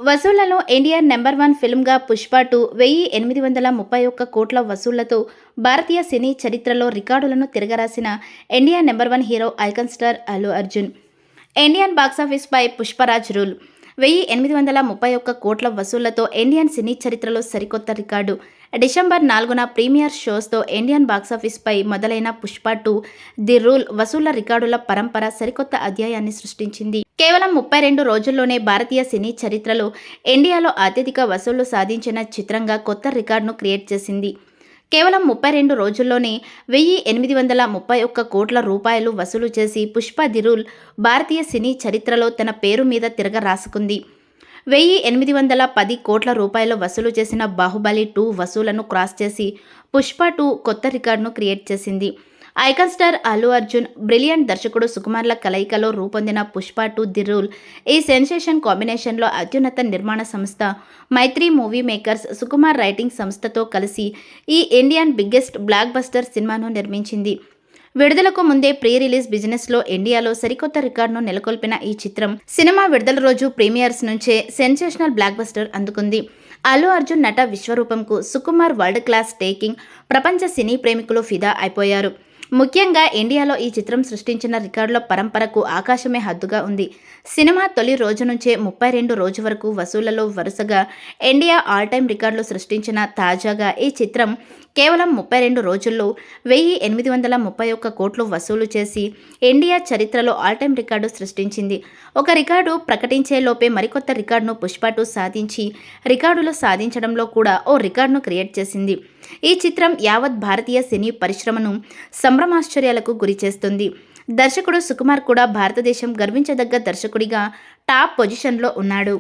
వసూళ్లలో India number 1 ఫిల్మ్గా 'పుష్ప 2' 1831 కోట్ల వసూళ్లతో భారతీయ సినీ చరిత్రలో రికార్డులను తిరగరాసిన India number 1 hero icon star Allu Arjun. Indian బాక్సాఫీస్పై 'పుష్పరాజ్' రూల్ 1831 కోట్ల వసూళ్లతో ఇండియన్ సినీ చరిత్రలో సరికొత్త రికార్డు. డిసెంబర్ 4న ప్రీమియర్ షోస్తో ఇండియన్ బాక్సాఫీస్పై మొదలైన 'పుష్ప 2' ది రూల్ వసూళ్ల రికార్డుల పరంపర సరికొత్త అధ్యాయాన్ని సృష్టించింది. కేవలం 32 రోజుల్లోనే భారతీయ సినీ చరిత్రలో ఇండియాలో అత్యధిక వసూళ్లు సాధించిన చిత్రంగా కొత్త రికార్డును క్రియేట్ చేసింది. కేవలం 32 రోజుల్లోనే 1831 కోట్ల రూపాయలు వసూలు చేసి 'పుష్ప ది రూల్' భారతీయ సినీ చరిత్రలో తన పేరు మీద తిరగ రాసుకుంది. 1810 కోట్ల రూపాయలు వసూలు చేసిన 'బాహుబలి 2' వసూలను క్రాస్ చేసి 'పుష్ప 2' కొత్త రికార్డును క్రియేట్ చేసింది. Icon star Allu Arjun, brilliant దర్శకుడు సుకుమార్ల కలయికలో రూపొందిన 'పుష్ప 2' ది రూల్ ఈ సెన్సేషన్ కాంబినేషన్లో అత్యున్నత నిర్మాణ సంస్థ మైత్రి మూవీ మేకర్స్ సుకుమార్ రైటింగ్ సంస్థతో కలిసి ఈ ఇండియన్ బిగ్గెస్ట్ బ్లాక్ బస్టర్ సినిమాను నిర్మించింది. విడుదలకు ముందే ప్రీ రిలీజ్ బిజినెస్లో ఇండియాలో సరికొత్త రికార్డును నెలకొల్పిన ఈ చిత్రం సినిమా విడుదల రోజు ప్రీమియర్స్ నుంచే సెన్సేషనల్ బ్లాక్ బస్టర్ అందుకుంది. అల్లు అర్జున్ నట విశ్వరూపంకు సుకుమార్ వరల్డ్ క్లాస్ టేకింగ్ ప్రపంచ సినీ ప్రేమికులు ఫిదా అయిపోయారు. ముఖ్యంగా ఇండియాలో ఈ చిత్రం సృష్టించిన రికార్డుల పరంపరకు ఆకాశమే హద్దుగా ఉంది. సినిమా తొలి రోజు నుంచే 32 రోజు వరకు వసూళ్లలో వరుసగా ఇండియా ఆల్ టైమ్ రికార్డులు సృష్టించిన తాజాగా ఈ చిత్రం కేవలం 32 రోజుల్లో 1831 కోట్లు వసూలు చేసి ఇండియా చరిత్రలో ఆల్ టైమ్ రికార్డు సృష్టించింది. ఒక రికార్డు ప్రకటించే లోపే మరికొత్త రికార్డును 'పుష్ప 2' సాధించి రికార్డులు సాధించడంలో కూడా ఓ రికార్డును క్రియేట్ చేసింది. ఈ చిత్రం యావత్ భారతీయ సినీ పరిశ్రమను సంభ్రమాశ్చర్యాలకు గురిచేస్తుంది. దర్శకుడు సుకుమార్ కూడా భారతదేశం గర్వించదగ్గ దర్శకుడిగా టాప్ పొజిషన్లో ఉన్నాడు.